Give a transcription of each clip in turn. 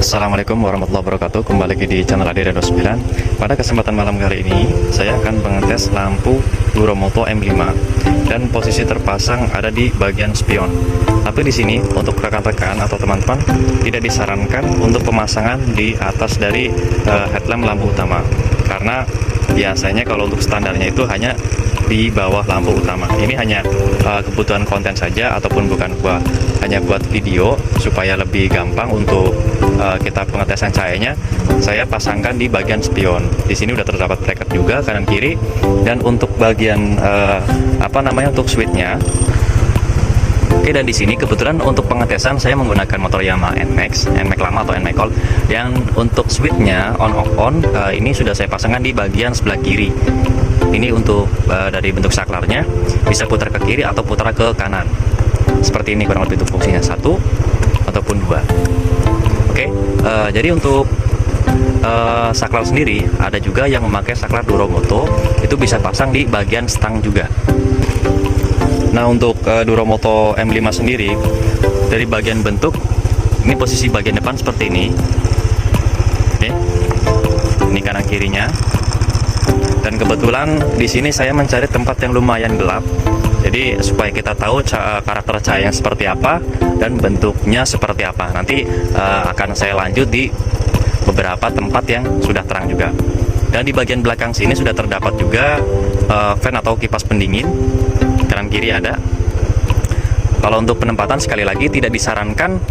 Assalamualaikum warahmatullahi wabarakatuh. Kembali lagi di channel Adi Radio 9. Pada kesempatan malam kali ini saya akan mengetes lampu Duromoto M5 dan posisi terpasang ada di bagian spion. Tapi di sini untuk rekan-rekan atau teman-teman tidak disarankan untuk pemasangan di atas dari headlamp lampu utama, karena biasanya kalau untuk standarnya itu hanya di bawah lampu utama. Ini hanya kebutuhan konten saja ataupun bukan hanya buat video supaya lebih gampang untuk kita pengetesan cahayanya. Saya pasangkan di bagian spion. Di sini udah terdapat bracket juga kanan kiri, dan untuk bagian untuk switchnya. Oke, dan di sini kebetulan untuk pengetesan saya menggunakan motor Yamaha NMAX lama atau NMAX Gold. Yang untuk switchnya on ini sudah saya pasangkan di bagian sebelah kiri. Ini untuk dari bentuk saklarnya bisa putar ke kiri atau putar ke kanan. Seperti ini kurang lebih itu fungsinya, satu ataupun dua. Oke, jadi untuk saklar sendiri ada juga yang memakai saklar Duromoto, itu bisa pasang di bagian stang juga. Nah, untuk Duromoto M5 sendiri dari bagian bentuk ini posisi bagian depan seperti ini. Oke, ini kanan kirinya. Dan kebetulan di sini saya mencari tempat yang lumayan gelap, jadi supaya kita tahu karakter cahaya yang seperti apa dan bentuknya seperti apa. Nanti akan saya lanjut di beberapa tempat yang sudah terang juga. Dan di bagian belakang sini sudah terdapat juga fan atau kipas pendingin, kanan kiri ada. Kalau untuk penempatan sekali lagi tidak disarankan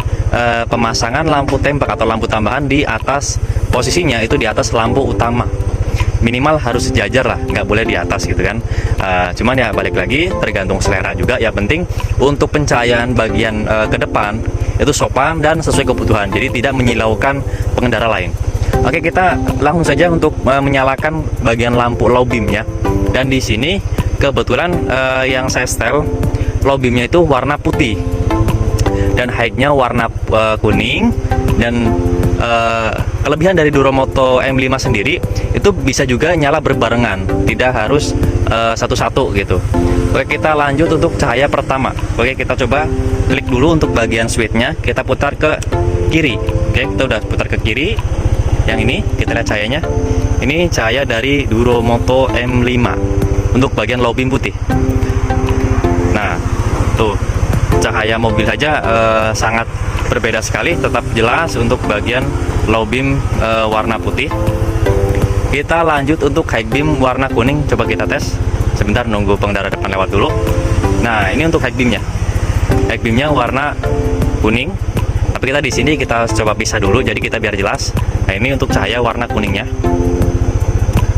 pemasangan lampu tembak atau lampu tambahan di atas, posisinya itu di atas lampu utama. Minimal harus sejajar lah, nggak boleh di atas gitu kan. Cuman ya balik lagi tergantung selera juga. Yang penting untuk pencahayaan bagian ke depan itu sopan dan sesuai kebutuhan, jadi tidak menyilaukan pengendara lain. Oke, kita langsung saja untuk menyalakan bagian lampu low beam ya. Dan di sini kebetulan yang saya setel low beamnya itu warna putih dan high-nya warna kuning. Dan kelebihan dari Duromoto M5 sendiri itu bisa juga nyala berbarengan, tidak harus satu-satu gitu. Oke, kita lanjut untuk cahaya pertama. Oke, kita coba klik dulu untuk bagian switchnya, kita putar ke kiri. Oke, kita udah putar ke kiri. Yang ini kita lihat cahayanya, ini cahaya dari Duromoto M5 untuk bagian low beam putih. Nah tuh, cahaya mobil saja sangat berbeda sekali, tetap jelas untuk bagian low beam warna putih. Kita lanjut untuk high beam warna kuning, coba kita tes. Sebentar, nunggu pengendara depan lewat dulu. Nah, ini untuk high beamnya. High beamnya warna kuning. Tapi kita di sini kita coba pisah dulu, jadi kita biar jelas. Nah, ini untuk cahaya warna kuningnya.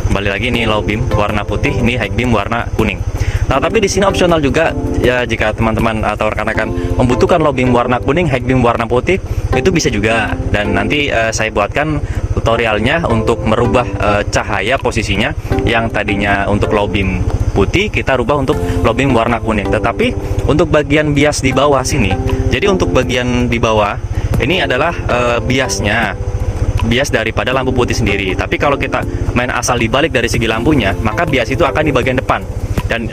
Kembali lagi, ini low beam warna putih, ini high beam warna kuning. Nah, tapi di sini opsional juga ya, jika teman-teman atau rekan-rekan membutuhkan low beam warna kuning, high beam warna putih, itu bisa juga. Dan nanti saya buatkan tutorialnya untuk merubah cahaya posisinya, yang tadinya untuk low beam putih kita rubah untuk low beam warna kuning. Tetapi untuk bagian bias di bawah sini, jadi untuk bagian di bawah ini adalah biasnya, bias daripada lampu putih sendiri. Tapi kalau kita main asal dibalik dari segi lampunya, maka bias itu akan di bagian depan. Dan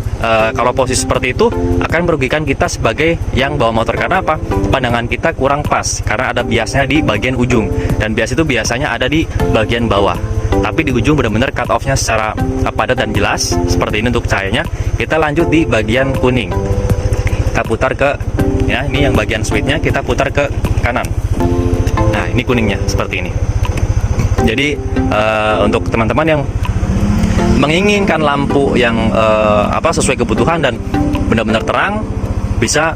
kalau posisi seperti itu akan merugikan kita sebagai yang bawa motor. Karena apa? Pandangan kita kurang pas, karena ada biasnya di bagian ujung. Dan bias itu biasanya ada di bagian bawah. Tapi di ujung benar-benar cut off-nya secara padat dan jelas. Seperti ini untuk cahayanya. Kita lanjut di bagian kuning. Kita putar ke, ya, ini yang bagian switch-nya kita putar ke kanan. Nah, ini kuningnya seperti ini. Jadi untuk teman-teman yang menginginkan lampu yang sesuai kebutuhan dan benar-benar terang, bisa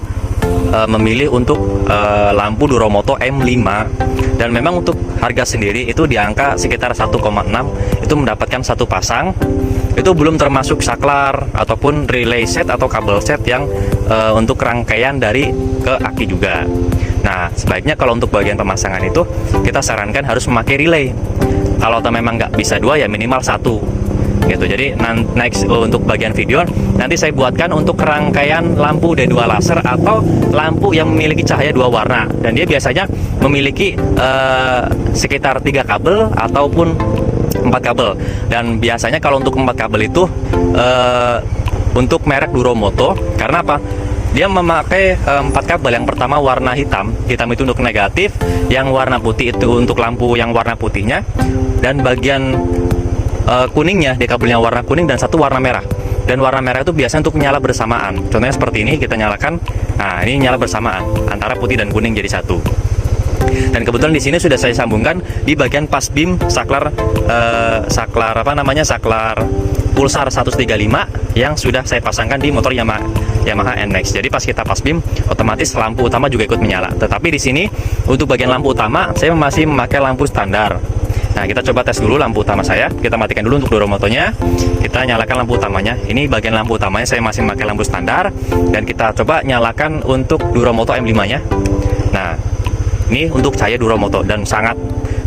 memilih untuk lampu Duromoto M5. Dan memang untuk harga sendiri itu di angka sekitar 1,6, itu mendapatkan satu pasang. Itu belum termasuk saklar ataupun relay set atau kabel set yang untuk rangkaian dari ke aki juga. Nah, sebaiknya kalau untuk bagian pemasangan itu kita sarankan harus memakai relay. Kalau memang nggak bisa dua, ya minimal satu gitu. Jadi next untuk bagian video nanti saya buatkan untuk rangkaian lampu D2 laser atau lampu yang memiliki cahaya dua warna, dan dia biasanya memiliki sekitar 3 kabel ataupun 4 kabel. Dan biasanya kalau untuk 4 kabel itu untuk merek Duromoto, karena apa? dia memakai 4 kabel. Yang pertama warna hitam itu untuk negatif, yang warna putih itu untuk lampu yang warna putihnya, dan bagian kuningnya di kabelnya warna kuning dan satu warna merah. Dan warna merah itu biasanya untuk nyala bersamaan. Contohnya seperti ini, kita nyalakan. Nah, ini nyala bersamaan antara putih dan kuning jadi satu. Dan kebetulan di sini sudah saya sambungkan di bagian pas beam saklar saklar pulsar 135 yang sudah saya pasangkan di motor Yamaha NMAX. Jadi pas kita pas beam, otomatis lampu utama juga ikut menyala. Tetapi di sini untuk bagian lampu utama saya masih memakai lampu standar. Nah, kita coba tes dulu lampu utama saya. Kita matikan dulu untuk duromotonya. Kita nyalakan lampu utamanya. Ini bagian lampu utamanya saya masih memakai lampu standar, dan kita coba nyalakan untuk duromoto M5-nya. Nah, ini untuk cahaya duromoto dan sangat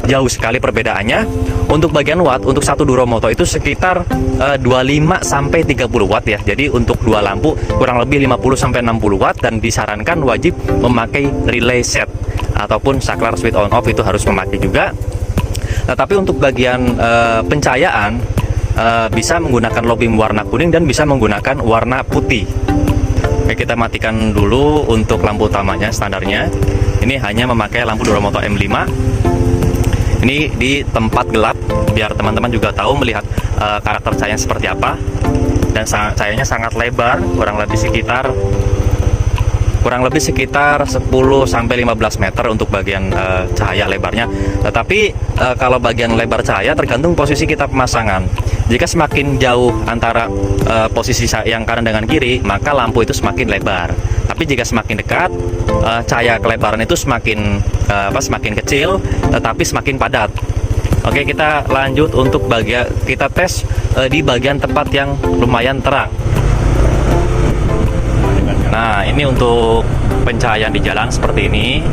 jauh sekali perbedaannya. Untuk bagian watt, untuk satu duromoto itu sekitar 25 sampai 30 watt ya. Jadi untuk dua lampu kurang lebih 50 sampai 60 watt, dan disarankan wajib memakai relay set ataupun saklar switch on off itu harus memakai juga. Nah, tapi untuk bagian pencahayaan bisa menggunakan low beam warna kuning dan bisa menggunakan warna putih. Oke, kita matikan dulu untuk lampu utamanya standarnya. Ini hanya memakai lampu duromoto M5. Ini di tempat gelap biar teman-teman juga tahu melihat karakter cahaya seperti apa. Dan cahayanya sangat lebar, kurang lebih sekitar 10 sampai 15 meter untuk bagian cahaya lebarnya. Tetapi kalau bagian lebar cahaya tergantung posisi kita pemasangan. Jika semakin jauh antara posisi yang kanan dengan kiri, maka lampu itu semakin lebar. Tapi jika semakin dekat, cahaya kelebaran itu semakin kecil, tetapi semakin padat. Oke, kita lanjut untuk kita tes di bagian tempat yang lumayan terang. Nah, ini untuk pencahayaan di jalan seperti ini.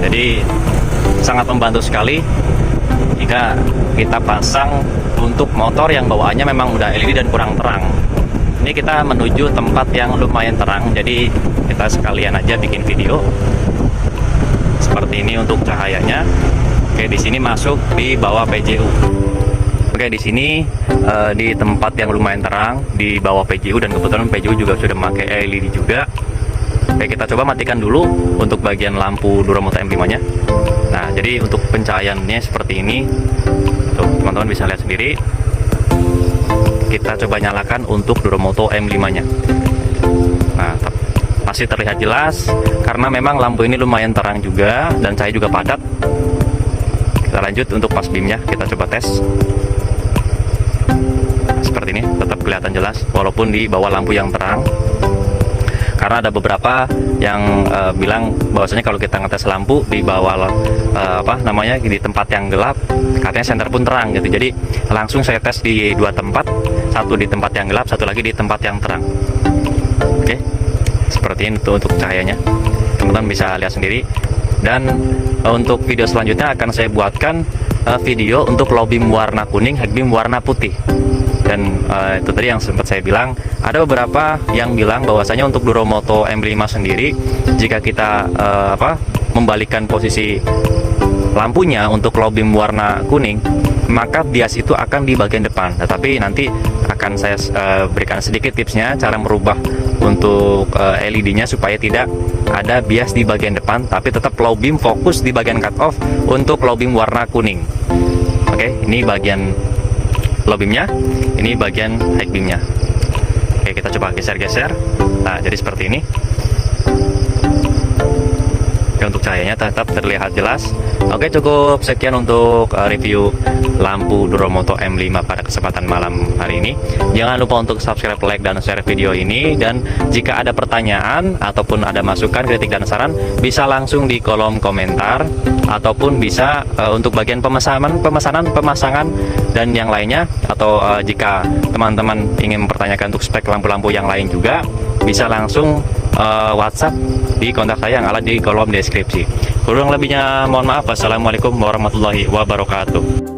Jadi sangat membantu sekali jika kita pasang untuk motor yang bawaannya memang udah LED dan kurang terang. Ini kita menuju tempat yang lumayan terang, jadi kita sekalian aja bikin video seperti ini untuk cahayanya. Oke, di sini masuk di bawah PJU. Oke, di sini di tempat yang lumayan terang di bawah PJU, dan kebetulan PJU juga sudah memakai LED juga. Oke, kita coba matikan dulu untuk bagian lampu duromoto M5-nya. Nah, jadi untuk pencahayaannya seperti ini. Tuh, teman-teman bisa lihat sendiri. Kita coba nyalakan untuk duromoto M5-nya. Nah, masih terlihat jelas karena memang lampu ini lumayan terang juga dan cahaya juga padat. Kita lanjut untuk pas beam-nya, kita coba tes. Seperti ini, tetap kelihatan jelas walaupun di bawah lampu yang terang. Karena ada beberapa yang bilang bahwasanya kalau kita ngetes lampu di bawah di tempat yang gelap, katanya senter pun terang gitu. Jadi langsung saya tes di dua tempat, satu di tempat yang gelap, satu lagi di tempat yang terang. Oke, seperti ini untuk cahayanya, teman-teman bisa lihat sendiri. Dan untuk video selanjutnya akan saya buatkan video untuk low beam warna kuning, high beam warna putih. Dan itu tadi yang sempat saya bilang, ada beberapa yang bilang bahwasanya untuk duromoto M5 sendiri, jika kita membalikkan posisi lampunya untuk low beam warna kuning, maka bias itu akan di bagian depan. Tetapi nanti akan saya berikan sedikit tipsnya cara merubah untuk LED-nya supaya tidak ada bias di bagian depan, tapi tetap low beam fokus di bagian cut off untuk low beam warna kuning. Oke, ini bagian low beamnya, ini bagian high beamnya. Oke, kita coba geser-geser. Nah, jadi seperti ini. Oke, untuk cahayanya tetap terlihat jelas. Oke, cukup sekian untuk review lampu duromoto M5 pada kesempatan malam hari ini. Jangan lupa untuk subscribe, like, dan share video ini. Dan jika ada pertanyaan ataupun ada masukan, kritik, dan saran, bisa langsung di kolom komentar, ataupun bisa untuk bagian pemasangan, dan yang lainnya. Atau jika teman-teman ingin mempertanyakan untuk spek lampu-lampu yang lain juga, bisa langsung WhatsApp di kontak saya yang ada di kolom deskripsi. Kurang lebihnya mohon maaf. Wassalamualaikum warahmatullahi wabarakatuh.